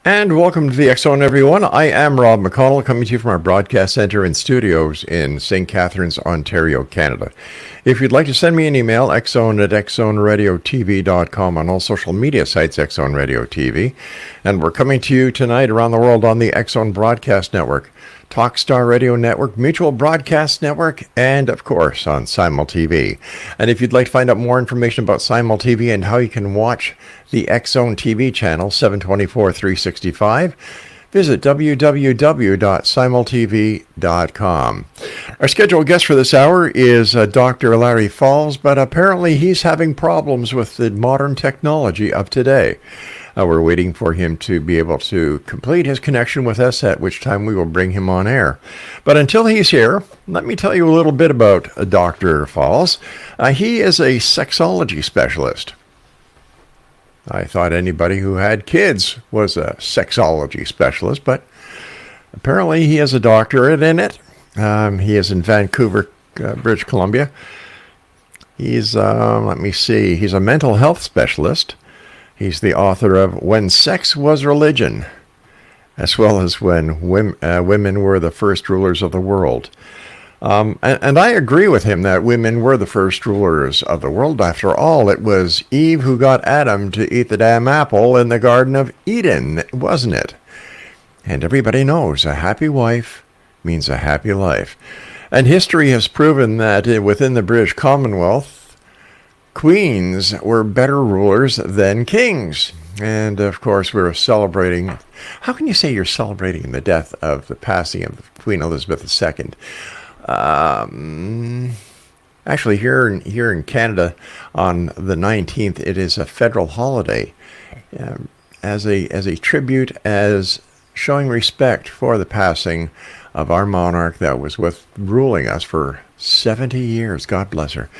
And welcome to the X Zone, everyone. I am Rob McConnell, coming to you from our broadcast center and studios in St Catharines, Ontario, Canada. If you'd like to send me an email, xzone at xzoneradiotv.com, on all social media sites, X Zone Radio TV. And we're coming to you tonight around the world on the X Zone Broadcast Network, Talkstar Radio Network, Mutual Broadcast Network, and of course on Simul TV. And if you'd like to find out more information about Simul TV and how you can watch the X Zone TV channel 724 365, visit www.simultv.com. Our scheduled guest for this hour is Dr. Larry Falls, but apparently he's having problems with the modern technology of today. We're waiting for him to be able to complete his connection with us, at which time we will bring him on air. But until he's here, let me tell you a little bit about Dr. Falls. He is a sexology specialist. I thought anybody who had kids was a sexology specialist, but apparently he has a doctorate in it. He is in Vancouver, British Columbia. He's, he's a mental health specialist. He's the author of When Sex Was Religion, as well as When Women Were the First Rulers of the World. And I agree with him that women were the first rulers of the world. After all, it was Eve who got Adam to eat the damn apple in the Garden of Eden, wasn't it? And everybody knows a happy wife means a happy life. And history has proven that within the British Commonwealth, queens were better rulers than kings. And of course, we're celebrating. How can you say you're celebrating the death of the passing of Queen Elizabeth II? Actually, here in Canada, on the 19th, it is a federal holiday, as a tribute, as showing respect for the passing of our monarch that was ruling us for 70 years. God bless her.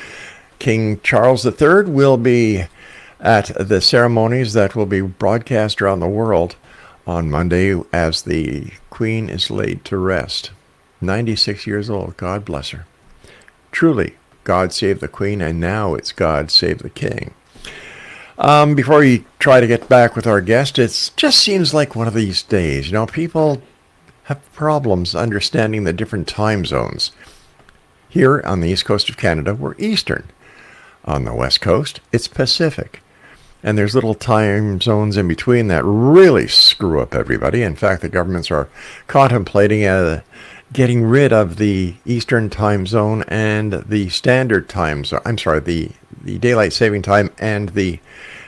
King Charles III will be at the ceremonies that will be broadcast around the world on Monday as the Queen is laid to rest. 96 years old. God bless her. Truly, God save the Queen, and now it's God save the King. Before we try to get back with our guest, it just seems like one of these days. You know, people have problems understanding the different time zones. Here on the east coast of Canada, we're Eastern. On the west coast, it's Pacific. And there's little time zones in between that really screw up everybody. In fact, the governments are contemplating getting rid of the Eastern time zone and the standard time zone. I'm sorry, the daylight saving time and the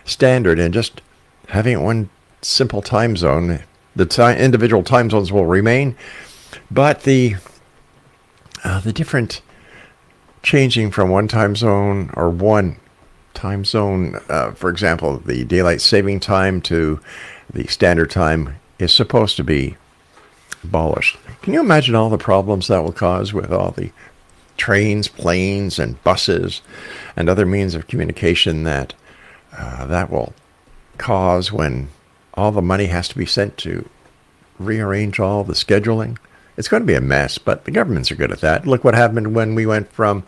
standard, and just having one simple time zone. The individual time zones will remain, but the different changing from one time zone, for example, the daylight saving time to the standard time is supposed to be abolished. Can you imagine all the problems that will cause with all the trains, planes, and buses and other means of communication that will cause when all the money has to be sent to rearrange all the scheduling? It's going to be a mess, but the governments are good at that. Look what happened when we went from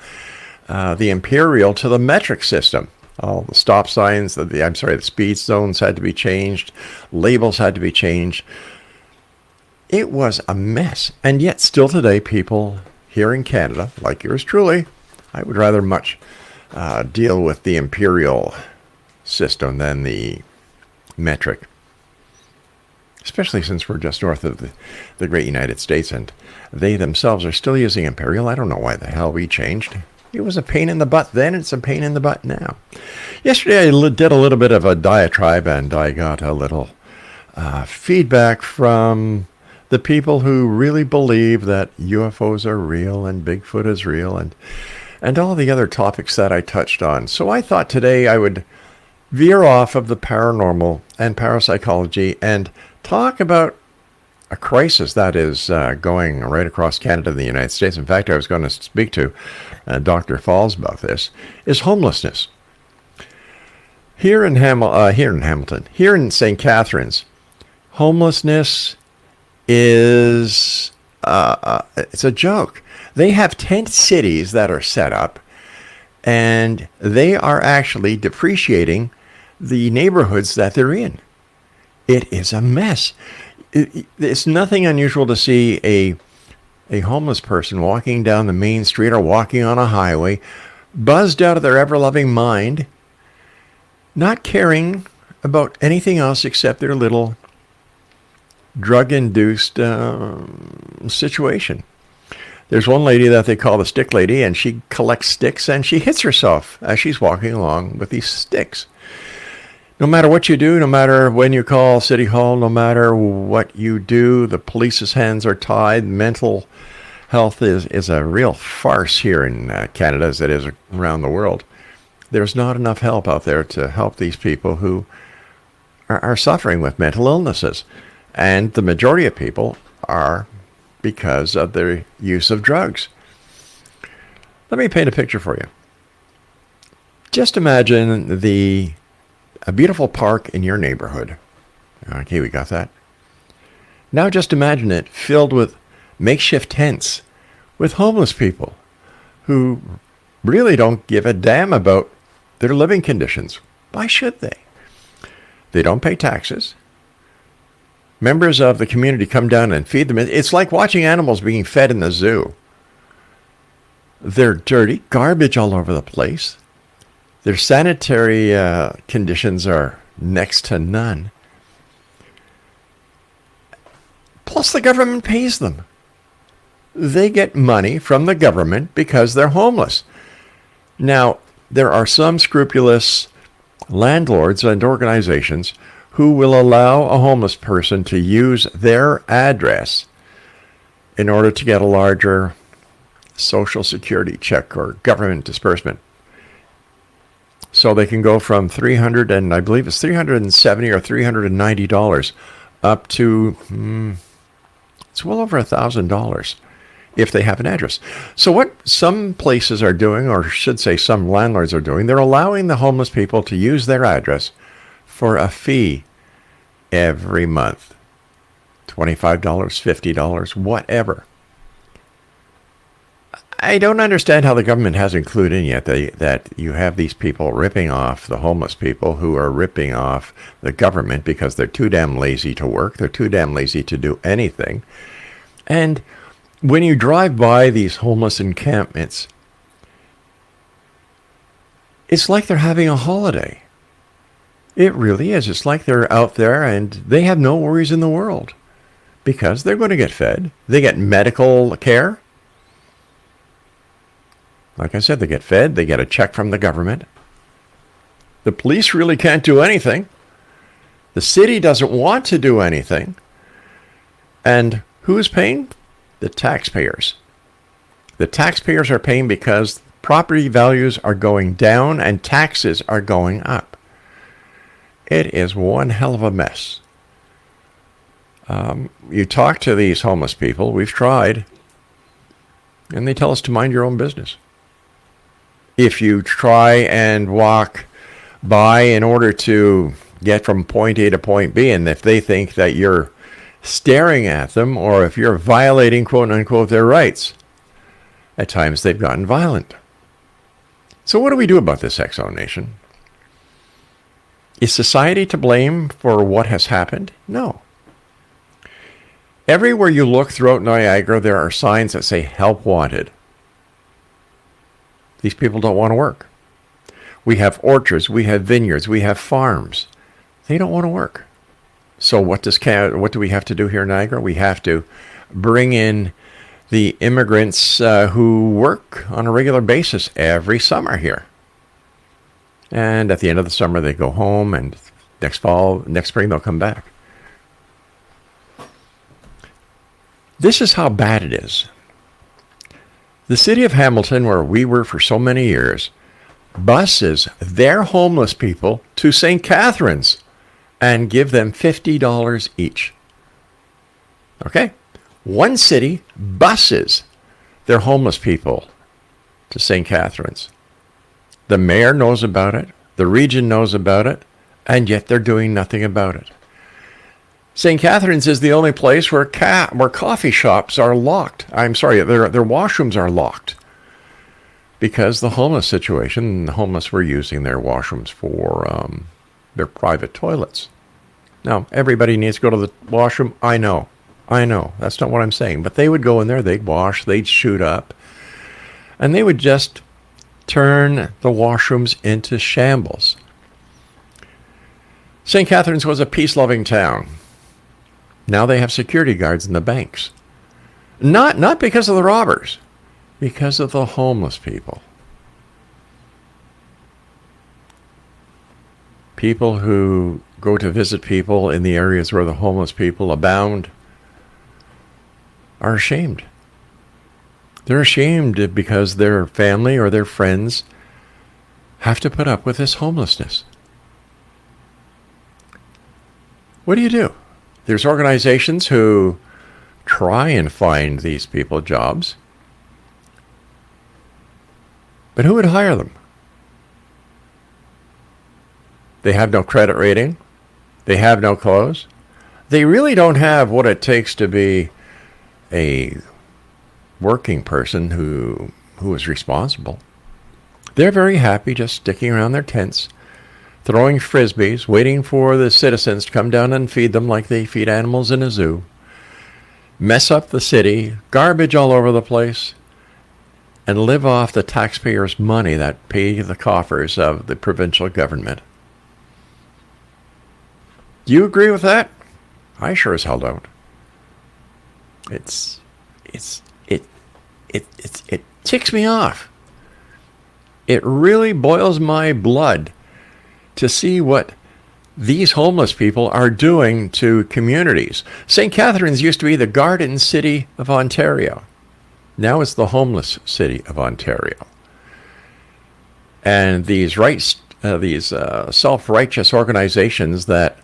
the imperial to the metric system. All the stop signs, the speed zones had to be changed. Labels had to be changed. It was a mess. And yet still today, people here in Canada, like yours truly, I would rather much deal with the imperial system than the metric. Especially since we're just north of the great United States, and they themselves are still using imperial. I don't know why the hell we changed. It was a pain in the butt then, it's a pain in the butt now. Yesterday I did a little bit of a diatribe, and I got a little feedback from the people who really believe that UFOs are real and Bigfoot is real, and all the other topics that I touched on. So I thought today I would veer off of the paranormal and parapsychology and talk about a crisis that is going right across Canada and the United States. In fact, I was going to speak to Dr. Falls about this, is homelessness. Here in St Catharines, homelessness is it's a joke. They have tent cities that are set up, and they are actually depreciating the neighborhoods that they're in. It is a mess. It's nothing unusual to see a homeless person walking down the main street or walking on a highway, buzzed out of their ever-loving mind, not caring about anything else except their little drug-induced situation. There's one lady that they call the stick lady, and she collects sticks, and she hits herself as she's walking along with these sticks. No matter what you do, no matter when you call City Hall, no matter what you do, the police's hands are tied. Mental health is a real farce here in Canada, as it is around the world. There's not enough help out there to help these people who are suffering with mental illnesses. And the majority of people are because of their use of drugs. Let me paint a picture for you. Just imagine a beautiful park in your neighborhood. Okay, we got that. Now just imagine it filled with makeshift tents with homeless people who really don't give a damn about their living conditions. Why should they? They don't pay taxes. Members of the community come down and feed them. It's like watching animals being fed in the zoo. They're dirty, garbage all over the place. Their sanitary conditions are next to none. Plus, the government pays them. They get money from the government because they're homeless. Now, there are some scrupulous landlords and organizations who will allow a homeless person to use their address in order to get a larger Social Security check or government disbursement. So they can go from $300 and I believe it's $370 or $390 up to it's well over $1,000 if they have an address. So what some places are doing, or should say some landlords are doing, they're allowing the homeless people to use their address for a fee every month. $25, $50, whatever. I don't understand how the government hasn't clued in yet that you have these people ripping off the homeless people who are ripping off the government because they're too damn lazy to work. They're too damn lazy to do anything. And when you drive by these homeless encampments, it's like they're having a holiday. It really is. It's like they're out there and they have no worries in the world because they're going to get fed. They get medical care. Like I said, they get fed. They get a check from the government. The police really can't do anything. The city doesn't want to do anything. And who's paying? The taxpayers. The taxpayers are paying because property values are going down and taxes are going up. It is one hell of a mess. You talk to these homeless people, we've tried, and they tell us to mind your own business. If you try and walk by in order to get from point A to point B, and if they think that you're staring at them, or if you're violating, quote unquote, their rights, at times they've gotten violent. So what do we do about this, X-Zone Nation? Is society to blame for what has happened? No. Everywhere you look throughout Niagara, there are signs that say help wanted. These people don't want to work. We have orchards, we have vineyards, we have farms. They don't want to work. So what do we have to do here in Niagara? We have to bring in the immigrants who work on a regular basis every summer here. And at the end of the summer, they go home, and next spring, they'll come back. This is how bad it is. The city of Hamilton, where we were for so many years, buses their homeless people to St Catharines and give them $50 each. Okay? One city buses their homeless people to St Catharines. The mayor knows about it, the region knows about it, and yet they're doing nothing about it. St. Catharines is the only place where coffee shops are locked. I'm sorry, their washrooms are locked because the homeless situation, the homeless were using their washrooms for their private toilets. Now, everybody needs to go to the washroom. I know. That's not what I'm saying. But they would go in there, they'd wash, they'd shoot up, and they would just turn the washrooms into shambles. St. Catharines was a peace-loving town. Now they have security guards in the banks. Not because of the robbers, because of the homeless people. People who go to visit people in the areas where the homeless people abound are ashamed. They're ashamed because their family or their friends have to put up with this homelessness. What do? There's organizations who try and find these people jobs. But who would hire them? They have no credit rating. They have no clothes. They really don't have what it takes to be a working person who is responsible. They're very happy just sticking around their tents, throwing frisbees, waiting for the citizens to come down and feed them like they feed animals in a zoo, mess up the city, garbage all over the place, and live off the taxpayers' money that pay the coffers of the provincial government. Do you agree with that? I sure as hell don't. It ticks me off. It really boils my blood to see what these homeless people are doing to communities. St. Catharines used to be the Garden City of Ontario. Now it's the homeless city of Ontario. And these self-righteous organizations that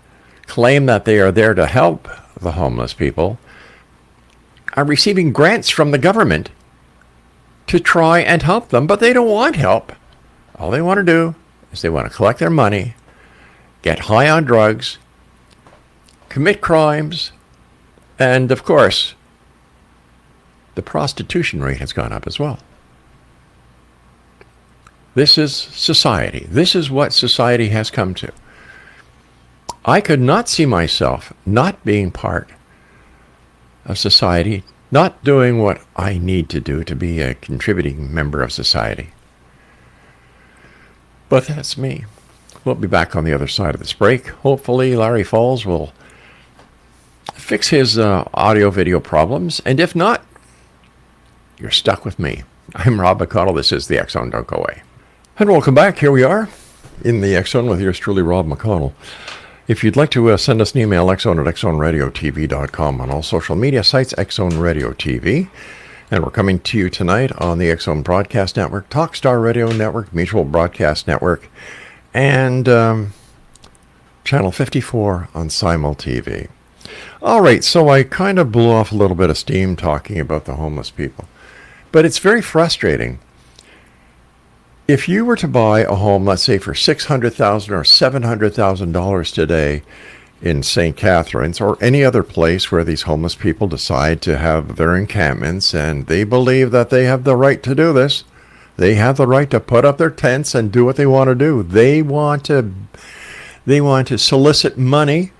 claim that they are there to help the homeless people are receiving grants from the government to try and help them, but they don't want help. All they want to do is they want to collect their money, get high on drugs, commit crimes, and of course, the prostitution rate has gone up as well. This is society. This is what society has come to. I could not see myself not being part of society, not doing what I need to do to be a contributing member of society. But that's me. We'll be back on the other side of this break. Hopefully Larry Falls will fix his audio-video problems, and if not, you're stuck with me. I'm Rob McConnell. This is the X Zone. Don't go away. And welcome back. Here we are in the X Zone with yours truly, Rob McConnell. If you'd like to send us an email, xzone@xzoneradiotv.com, on all social media sites, X Zone Radio TV. And we're coming to you tonight on the X Zone Broadcast Network, Talkstar Radio Network, Mutual Broadcast Network, and Channel 54 on Simul TV. All right, so I kind of blew off a little bit of steam talking about the homeless people. But it's very frustrating. If you were to buy a home, let's say for $600,000 or $700,000 today in St. Catharines or any other place where these homeless people decide to have their encampments and they believe that they have the right to do this, they have the right to put up their tents and do what they want to do. They want to solicit money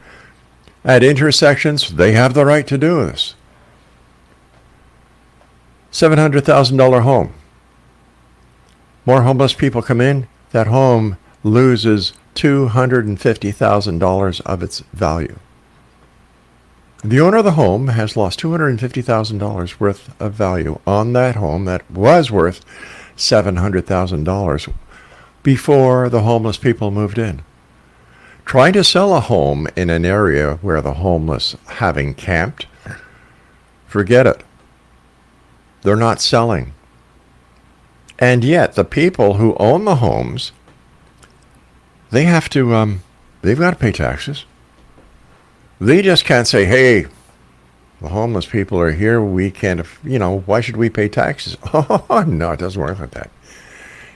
at intersections. They have the right to do this. $700,000 home. More homeless people come in, that home loses $250,000 of its value. The owner of the home has lost $250,000 worth of value on that home that was worth $700,000 before the homeless people moved in. Trying to sell a home in an area where the homeless have encamped, forget it. They're not selling. And yet, the people who own the homes, they have to, they've got to pay taxes. They just can't say, hey, the homeless people are here, we can't, why should we pay taxes? Oh, no, it doesn't work like that.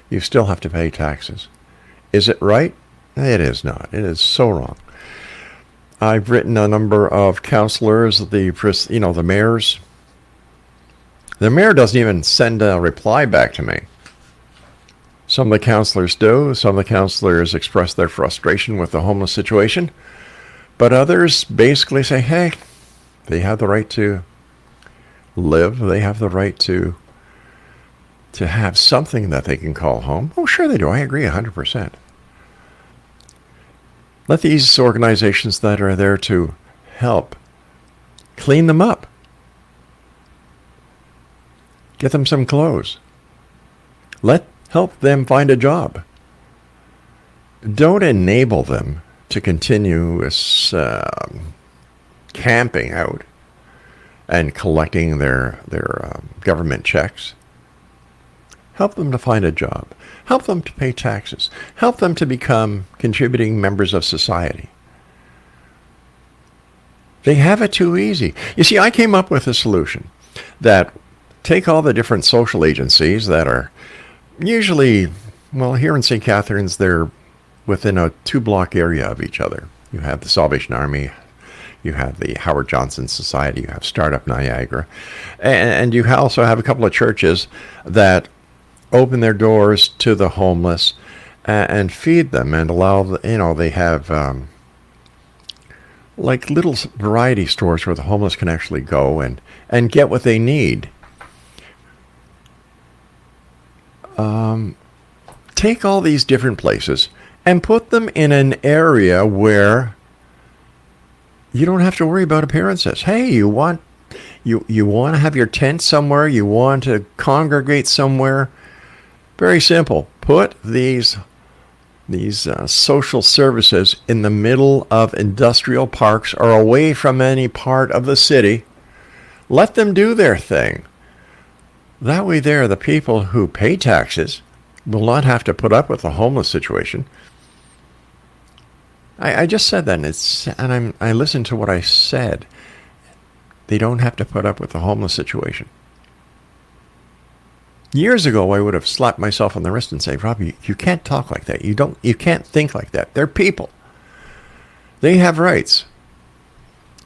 You still have to pay taxes. Is it right? It is not. It is so wrong. I've written a number of counselors, the mayors. The mayor doesn't even send a reply back to me. Some of the counselors do. Some of the counselors express their frustration with the homeless situation. But others basically say, hey, they have the right to live. They have the right to have something that they can call home. Oh, sure they do. I agree 100%. Let these organizations that are there to help clean them up. Get them some clothes. Help them find a job. Don't enable them to continue camping out and collecting their government checks. Help them to find a job. Help them to pay taxes. Help them to become contributing members of society. They have it too easy. You see, I came up with a solution that take all the different social agencies that are usually, well, here in St. Catharines, they're within a 2-block area of each other. You have the Salvation Army, you have the Howard Johnson Society, you have Startup Niagara, and you also have a couple of churches that open their doors to the homeless and feed them and allow, they have like little variety stores where the homeless can actually go and get what they need. Take all these different places and put them in an area where you don't have to worry about appearances. Hey, you want to have your tent somewhere, you want to congregate somewhere. Very simple. Put these social services in the middle of industrial parks or away from any part of the city. Let them do their thing. That way there, the people who pay taxes will not have to put up with the homeless situation. I just said that, and I listened to what I said. They don't have to put up with the homeless situation. Years ago, I would have slapped myself on the wrist and said, Rob, you can't talk like that. You can't think like that. They're people. They have rights.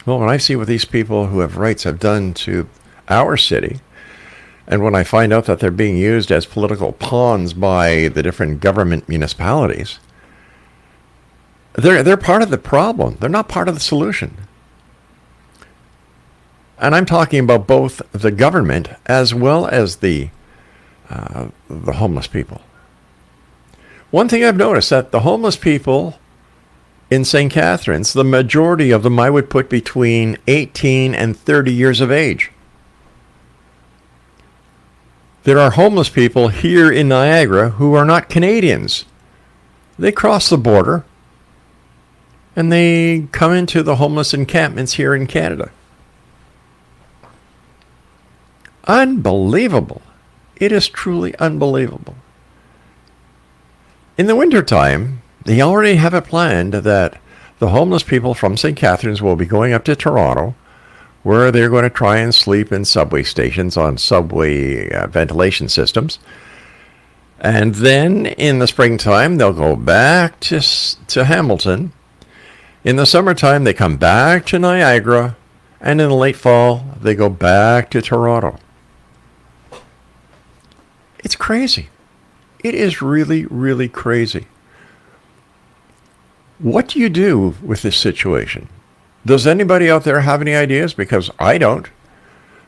Well, when I see what these people who have rights have done to our city, and when I find out that they're being used as political pawns by the different government municipalities, they're part of the problem. They're not part of the solution. And I'm talking about both the government as well as the homeless people. One thing I've noticed that the homeless people in St. Catharines, the majority of them I would put between 18 and 30 years of age. There are homeless people here in Niagara who are not Canadians. They cross the border and they come into the homeless encampments here in Canada. Unbelievable. It is truly unbelievable. In the wintertime, they already have it planned that the homeless people from St. Catharines will be going up to Toronto, where they're going to try and sleep in subway stations on subway ventilation systems. And then in the springtime, they'll go back to Hamilton. In the summertime, they come back to Niagara. And in the late fall, they go back to Toronto. It's crazy. It is really, really crazy. What do you do with this situation? Does anybody out there have any ideas? Because I don't.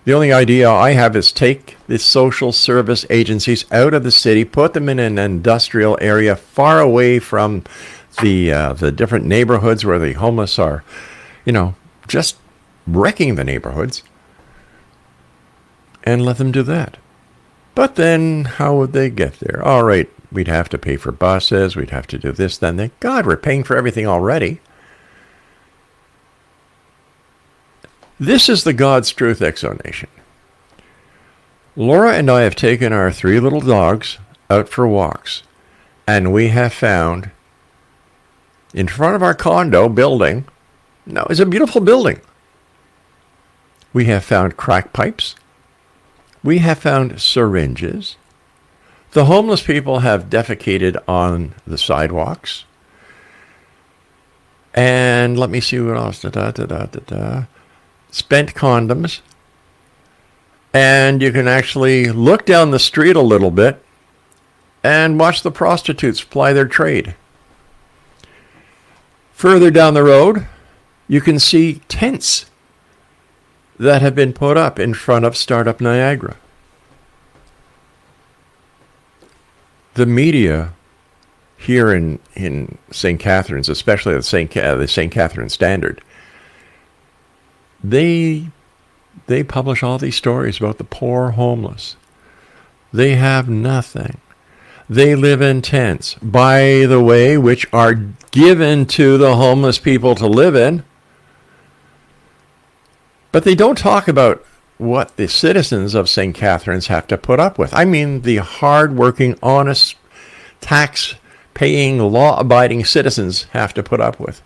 The only idea I have is take the social service agencies out of the city, put them in an industrial area far away from the different neighborhoods where the homeless are, just wrecking the neighborhoods, and let them do that. But then how would they get there? All right, we'd have to pay for buses, we'd have to do this, then. God, we're paying for everything already. This is the God's Truth explanation. Laura and I have taken our 3 little dogs out for walks, and we have found in front of our condo building, now it's a beautiful building, we have found crack pipes. We have found syringes. The homeless people have defecated on the sidewalks. And let me see what else. Spent condoms. And you can actually look down the street a little bit and watch the prostitutes ply their trade. Further down the road, You can see tents that have been put up in front of Startup Niagara. The media here in St. Catharines, especially the St. Catharines Standard, they publish all these stories about the poor homeless. They have nothing. They live in tents, by the way, which are given to the homeless people to live in. But they don't talk about what the citizens of St. Catharines have to put up with. I mean, the hard-working, honest, tax-paying, law-abiding citizens have to put up with.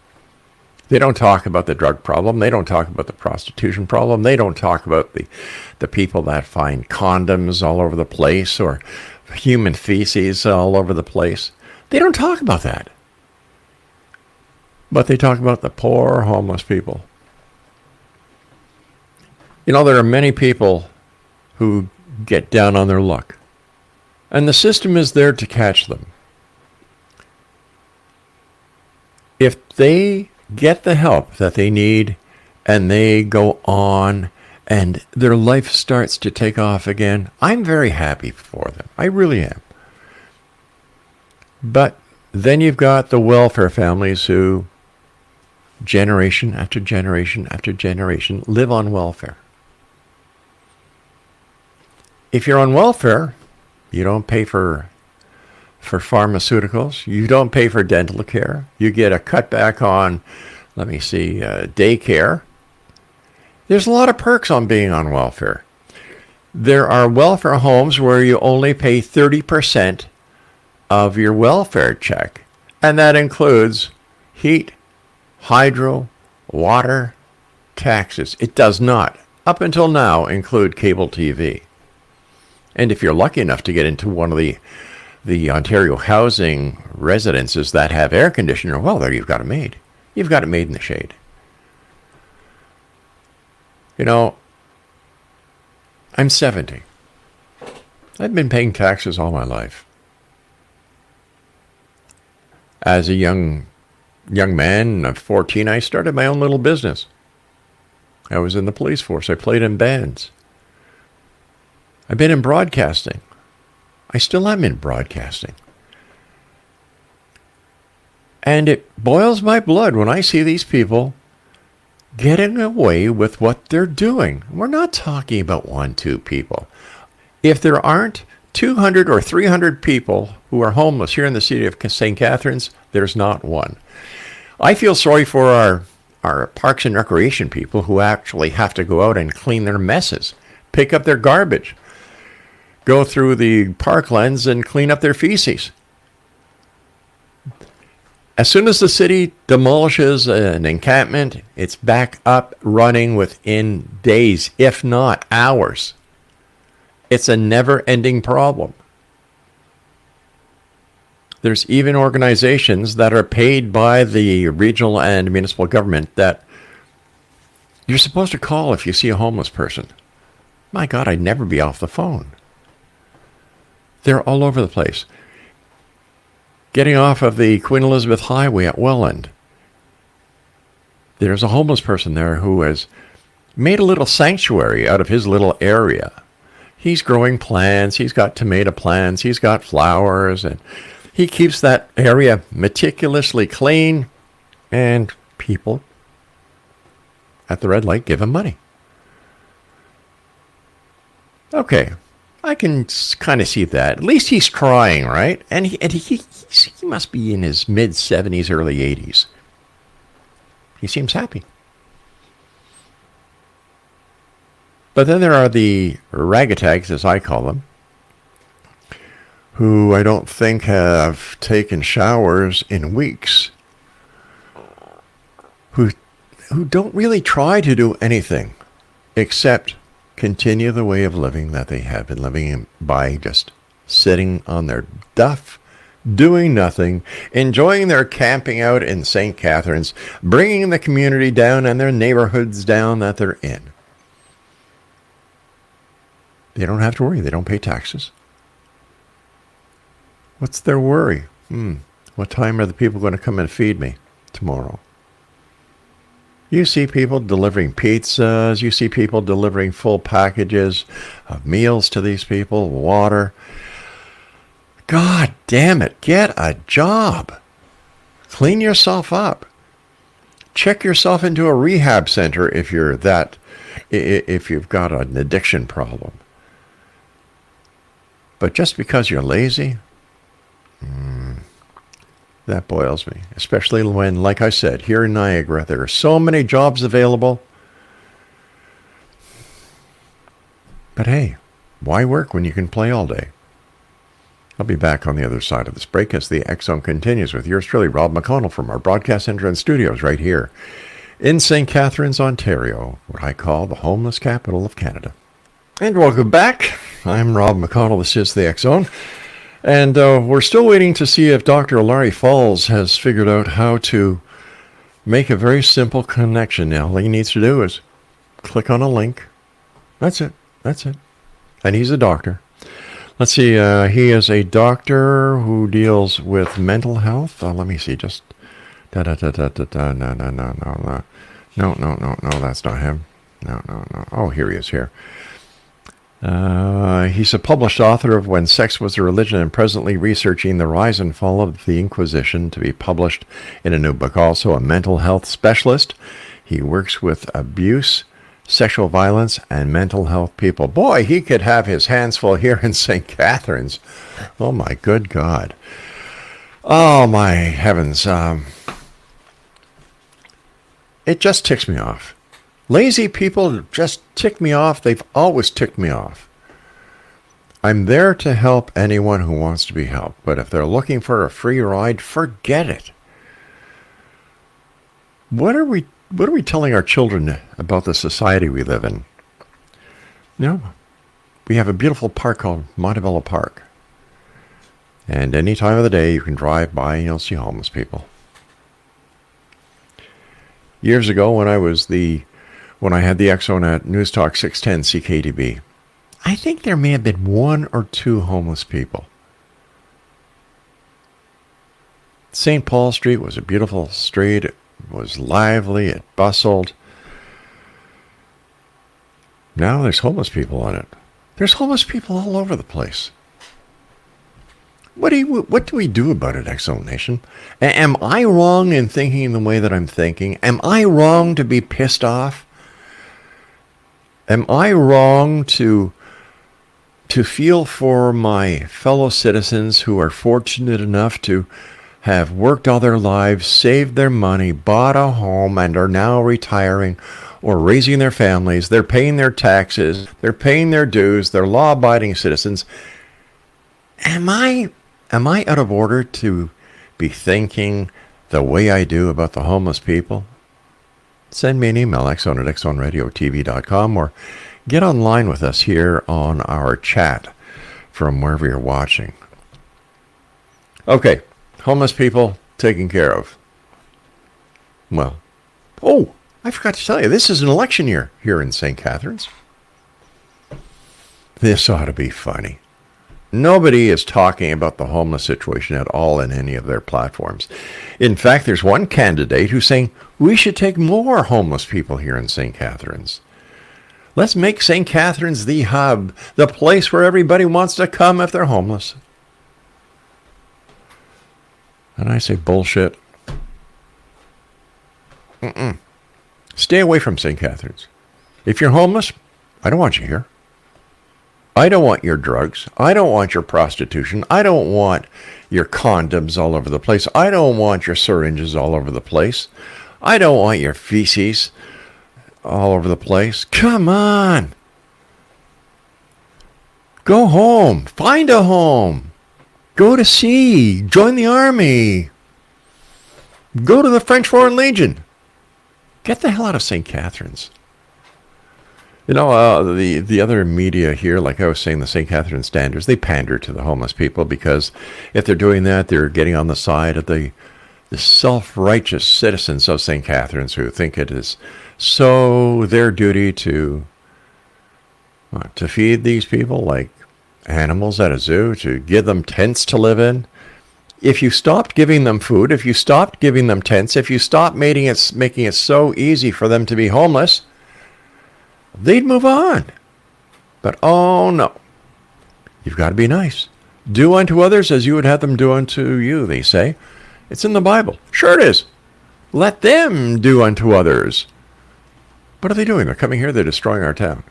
They don't talk about the drug problem. They don't talk about the prostitution problem. They don't talk about the people that find condoms all over the place or human feces all over the place. They don't talk about that. But they talk about the poor homeless people. You know, there are many people who get down on their luck, and the system is there to catch them. If they get the help that they need and they go on and their life starts to take off again, I'm very happy for them. I really am. But then you've got the welfare families who, generation after generation after generation, live on welfare. If you're on welfare, you don't pay for pharmaceuticals. You don't pay for dental care. You get a cutback on, daycare. There's a lot of perks on being on welfare. There are welfare homes where you only pay 30% of your welfare check, and that includes heat, hydro, water, taxes. It does not, up until now, include cable TV. And if you're lucky enough to get into one of the Ontario housing residences that have air conditioner, well, there you've got it made. You've got it made in the shade. You know, I'm 70. I've been paying taxes all my life. As a young man of 14, I started my own little business. I was in the police force. I played in bands. I've been in broadcasting. I still am in broadcasting. And it boils my blood when I see these people getting away with what they're doing. We're not talking about 1-2 people. If there aren't 200 or 300 people who are homeless here in the city of St. Catharines, there's not one. I feel sorry for our parks and recreation people who actually have to go out and clean their messes, pick up their garbage, go through the parklands and clean up their feces. As soon as the city demolishes an encampment, it's back up running within days, if not hours. It's a never-ending problem. There's even organizations that are paid by the regional and municipal government that you're supposed to call if you see a homeless person. My God, I'd never be off the phone. They're all over the place. Getting off of the Queen Elizabeth Highway at Welland, there's a homeless person there who has made a little sanctuary out of his little area. He's growing plants, he's got tomato plants, he's got flowers, and he keeps that area meticulously clean, and people at the red light give him money. Okay, I can kind of see that. At least he's trying, right? And he must be in his mid-70s, early 80s. He seems happy. But then there are the ragatags, as I call them, who I don't think have taken showers in weeks, who don't really try to do anything except continue the way of living that they have been living by just sitting on their duff, doing nothing, enjoying their camping out in St. Catharines, bringing the community down and their neighborhoods down that they're in. They don't have to worry. They don't pay taxes. What's their worry? What time are the people going to come and feed me tomorrow? You see people delivering pizzas. You see people delivering full packages of meals to these people, water. God damn it, get a job. Clean yourself up. Check yourself into a rehab center if you've got an addiction problem. But just because you're lazy, that boils me. Especially when, like I said, here in Niagara, there are so many jobs available. But hey, why work when you can play all day? I'll be back on the other side of this break as the X Zone continues with yours truly, Rob McConnell, from our broadcast center and studios right here in St Catharines, Ontario, what I call the homeless capital of Canada. And welcome back. I'm Rob McConnell. This is the X Zone. And we're still waiting to see if Dr. Larry Falls has figured out how to make a very simple connection. Now, all he needs to do is click on a link. That's it. And he's a doctor. Let's see, he is a doctor who deals with mental health. Let me see, just no, that's not him. No. Oh, here he is here. He's a published author of When Sex Was a Religion and presently researching the rise and fall of the Inquisition to be published in a new book. Also a mental health specialist. He works with abuse, sexual violence, and mental health people. Boy, he could have his hands full here in St. Catharines. Oh, my good God. Oh, my heavens. It just ticks me off. Lazy people just tick me off. They've always ticked me off. I'm there to help anyone who wants to be helped, but if they're looking for a free ride, forget it. What are we telling our children about the society we live in? No. We have a beautiful park called Montebello Park. And any time of the day you can drive by and you'll see homeless people. Years ago when I had the X Zone at News Talk 610 CKDB, I think there may have been one or two homeless people. St. Paul Street was a beautiful street. It was lively. It bustled. Now there's homeless people on it. There's homeless people all over the place. What do we do about it, X Zone Nation? Am I wrong in thinking the way that I'm thinking? Am I wrong to be pissed off? Am I wrong to feel for my fellow citizens who are fortunate enough to have worked all their lives, saved their money, bought a home, and are now retiring or raising their families? They're paying their taxes. They're paying their dues. They're law-abiding citizens. Am I out of order to be thinking the way I do about the homeless people? Send me an email, xzone@xzoneradiotv.com, or get online with us here on our chat from wherever you're watching. Okay, homeless people taken care of. Well, I forgot to tell you, this is an election year here in St. Catharines. This ought to be funny. Nobody is talking about the homeless situation at all in any of their platforms. In fact, there's one candidate who's saying we should take more homeless people here in St. Catharines. Let's make St. Catharines the hub, the place where everybody wants to come if they're homeless. And I say bullshit. Stay away from St. Catharines. If you're homeless, I don't want you here. I don't want your drugs. I don't want your prostitution. I don't want your condoms all over the place. I don't want your syringes all over the place. I don't want your feces all over the place. Come on. Go home. Find a home. Go to sea. Join the army. Go to the French Foreign Legion. Get the hell out of St. Catharines. You know, the other media here, like I was saying, the St. Catharines Standards, they pander to the homeless people because if they're doing that, they're getting on the side of the self-righteous citizens of St. Catharines who think it is so their duty to feed these people like animals at a zoo, to give them tents to live in, If you stopped giving them food, if you stopped giving them tents, if you stopped making it so easy for them to be homeless, they'd move on. But oh no, you've got to be nice. Do unto others as you would have them do unto you, they say. It's in the Bible. Sure it is. Let them do unto others. What are they doing? They're coming here, they're destroying our town.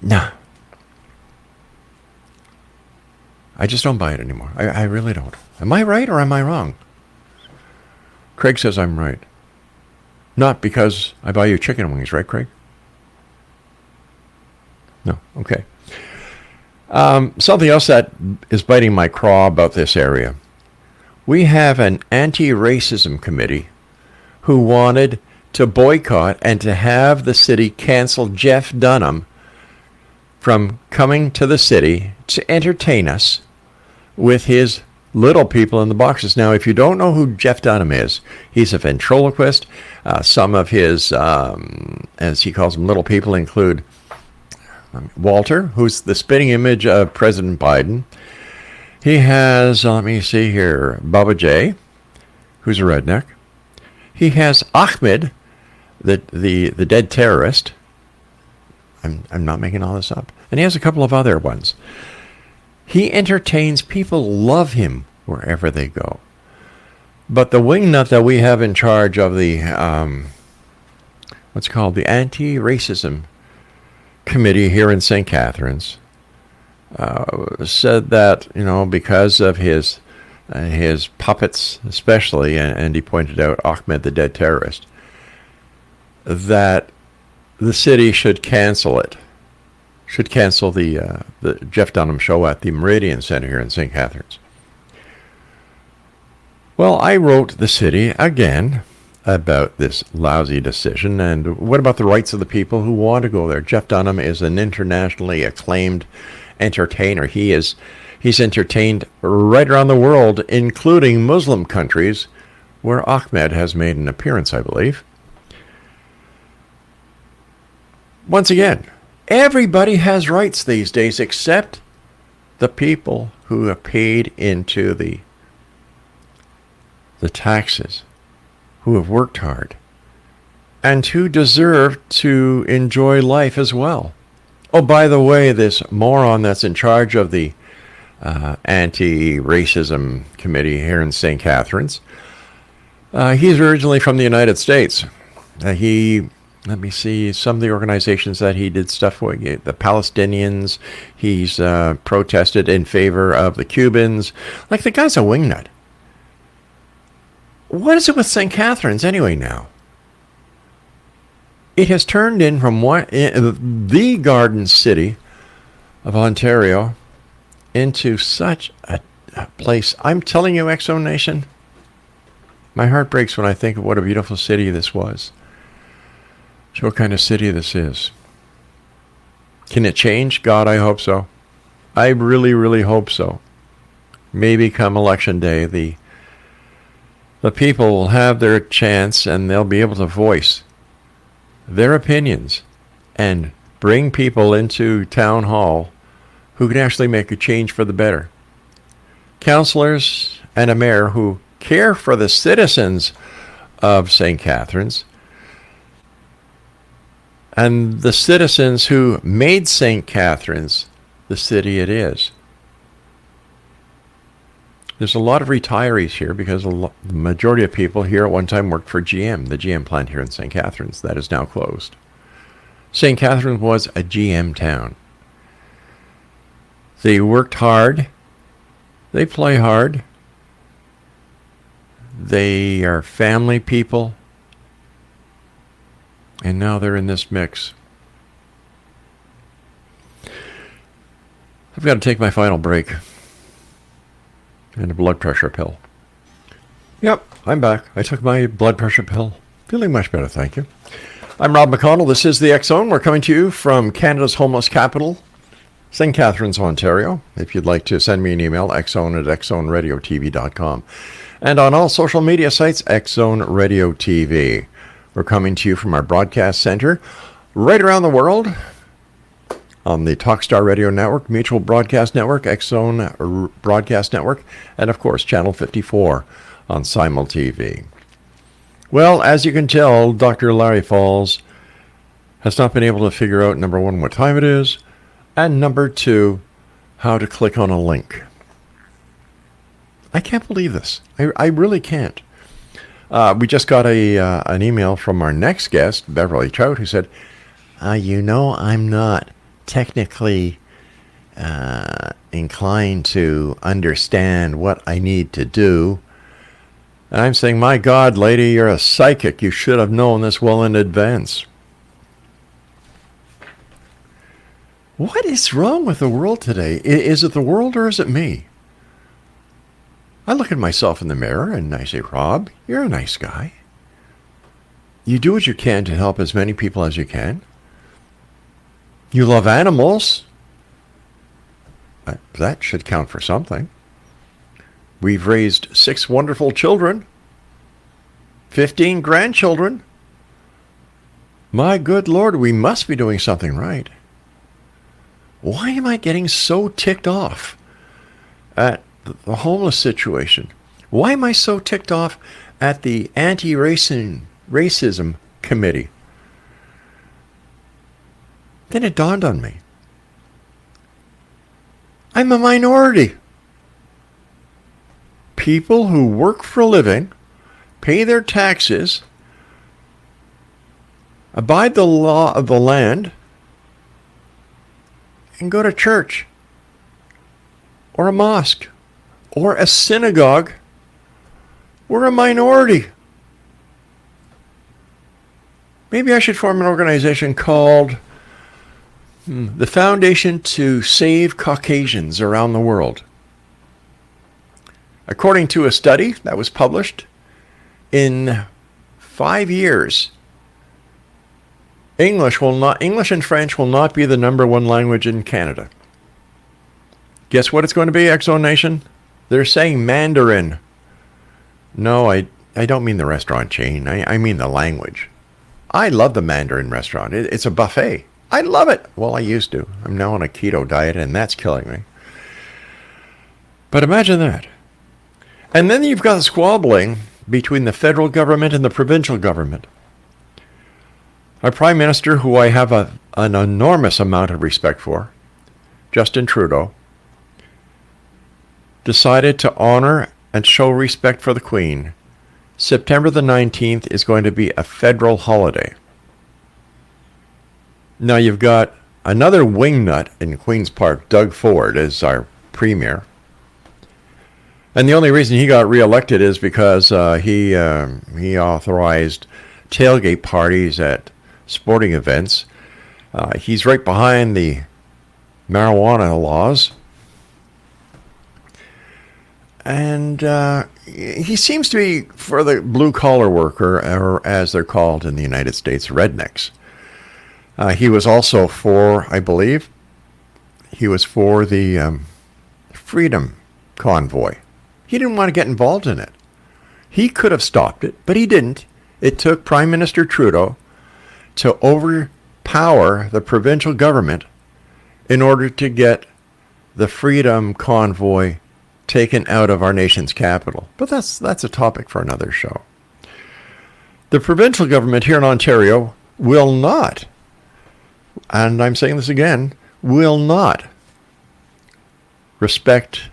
Nah. I just don't buy it anymore. I really don't. Am I right or am I wrong? Craig says I'm right. Not because I buy you chicken wings, right, Craig? No, okay. Something else that is biting my craw about this area. We have an anti-racism committee who wanted to boycott and to have the city cancel Jeff Dunham from coming to the city to entertain us with his little people in the boxes. Now, if you don't know who Jeff Dunham is, he's a ventriloquist. Some of his, as he calls them, little people include Walter, who's the spitting image of President Biden. He has, let me see here, Bubba J, who's a redneck. He has Ahmed, the dead terrorist. I'm not making all this up. And he has a couple of other ones. He entertains. People love him wherever they go. But the wingnut that we have in charge of the, what's called the anti-racism committee here in St. Catharines, said that, because of his puppets especially, and he pointed out Ahmed the dead terrorist, that the city should cancel it. Should cancel the Jeff Dunham show at the Meridian Center here in St. Catharines. Well, I wrote the city again about this lousy decision, and what about the rights of the people who want to go there? Jeff Dunham is an internationally acclaimed entertainer. He's entertained right around the world, including Muslim countries, where Ahmed has made an appearance, I believe. Once again, everybody has rights these days except the people who have paid into the taxes, who have worked hard, and who deserve to enjoy life as well. Oh, by the way, this moron that's in charge of the anti-racism committee here in St. Catharines, he's originally from the United States. Let me see, some of the organizations that he did stuff with, the Palestinians, he's protested in favor of the Cubans. Like, the guy's a wingnut. What is it with St. Catharines anyway now? It has turned in from the Garden City of Ontario into such a place. I'm telling you, X-Zone Nation, my heart breaks when I think of what a beautiful city this was. So what kind of city this is. Can it change? God, I hope so. I really, really hope so. Maybe come election day, the people will have their chance and they'll be able to voice their opinions and bring people into town hall who can actually make a change for the better. Councillors and a mayor who care for the citizens of St. Catharines and the citizens who made St. Catharines the city it is. There's a lot of retirees here because the majority of people here at one time worked for GM, the GM plant here in St. Catharines. That is now closed. St. Catharines was a GM town. They worked hard. They play hard. They are family people. And now they're in this mix. I've got to take my final break. And a blood pressure pill. Yep, I'm back. I took my blood pressure pill. Feeling much better, thank you. I'm Rob McConnell. This is the X-Zone. We're coming to you from Canada's homeless capital, St. Catharines, Ontario. If you'd like to send me an email, xzone@xzoneradiotv.com. And on all social media sites, X-Zone Radio TV. We're coming to you from our broadcast center right around the world, on the Talkstar Radio Network, Mutual Broadcast Network, X-Zone Broadcast Network, and of course, Channel 54 on Simul TV. Well, as you can tell, Dr. Larry Falls has not been able to figure out, number one, what time it is, and number two, how to click on a link. I can't believe this. I really can't. We just got an email from our next guest, Beverly Trout, who said, I'm not technically inclined to understand what I need to do. And I'm saying, my God, lady, you're a psychic. You should have known this well in advance. What is wrong with the world today? Is it the world or is it me? I look at myself in the mirror and I say, Rob, you're a nice guy. You do what you can to help as many people as you can. You love animals. That should count for something. We've raised 6 wonderful children, 15 grandchildren. My good Lord, we must be doing something right. Why am I getting so ticked off at the homeless situation? Why am I so ticked off at the anti-racism committee? Then it dawned on me. I'm a minority. People who work for a living, pay their taxes, abide the law of the land, and go to church or a mosque or a synagogue. We're a minority. Maybe I should form an organization called the Foundation to Save Caucasians Around the World. According to a study that was published, in 5 years, English and French will not be the number one language in Canada. Guess what it's going to be, X-Zone Nation? They're saying Mandarin. No, I don't mean the restaurant chain. I mean the language. I love the Mandarin restaurant. It's a buffet. I love it. Well, I used to. I'm now on a keto diet, and that's killing me. But imagine that. And then you've got squabbling between the federal government and the provincial government. Our Prime Minister, who I have an enormous amount of respect for, Justin Trudeau, decided to honor and show respect for the Queen. September the 19th is going to be a federal holiday. Now you've got another wingnut in Queen's Park, Doug Ford, as our premier. And the only reason he got reelected is because he authorized tailgate parties at sporting events. He's right behind the marijuana laws. And he seems to be for the blue-collar worker, or as they're called in the United States, rednecks. He was also for, I believe, he was for the Freedom Convoy. He didn't want to get involved in it. He could have stopped it, but he didn't. It took Prime Minister Trudeau to overpower the provincial government in order to get the Freedom Convoy taken out of our nation's capital. But that's a topic for another show. The provincial government here in Ontario will not, and I'm saying this again, will not respect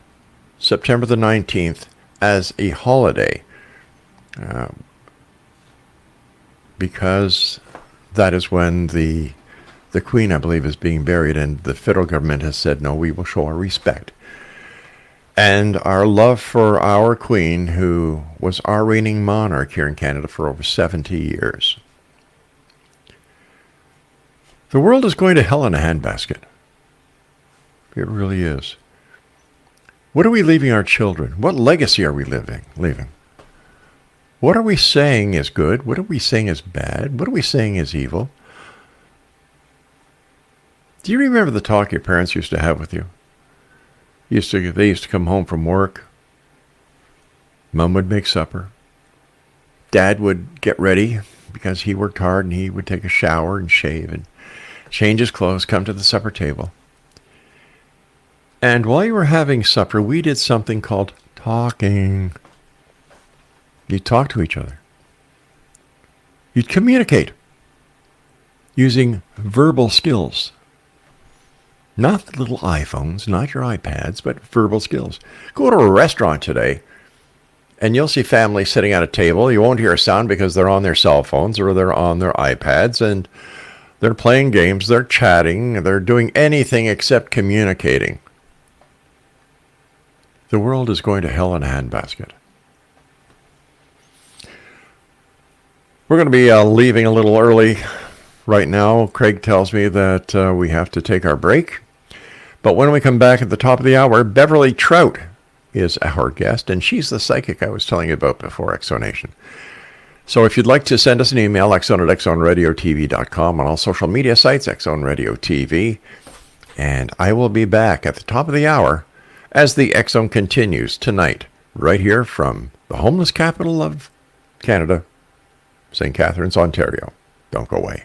September the 19th as a holiday because that is when the Queen, I believe, is being buried, and the federal government has said, no, we will show our respect and our love for our Queen, who was our reigning monarch here in Canada for over 70 years. The world is going to hell in a handbasket. It really is. What are we leaving our children? What legacy are we leaving? What are we saying is good? What are we saying is bad? What are we saying is evil? Do you remember the talk your parents used to have with you? They used to come home from work. Mom would make supper. Dad would get ready because he worked hard, and he would take a shower and shave, and change his clothes, come to the supper table. And while you were having supper, we did something called talking. You'd talk to each other. You'd communicate using verbal skills. Not the little iPhones, not your iPads, but verbal skills. Go to a restaurant today, and you'll see families sitting at a table. You won't hear a sound because they're on their cell phones or they're on their iPads, and they're playing games, they're chatting, they're doing anything except communicating. The world is going to hell in a handbasket. We're going to be leaving a little early right now. Craig tells me that we have to take our break. But when we come back at the top of the hour, Beverly Trout is our guest, and she's the psychic I was telling you about before, Exonation. So if you'd like to send us an email, exon@exonradiotv.com, on all social media sites, Exon Radio TV. And I will be back at the top of the hour as the Exxon continues tonight, right here from the homeless capital of Canada, St Catharines, Ontario. Don't go away.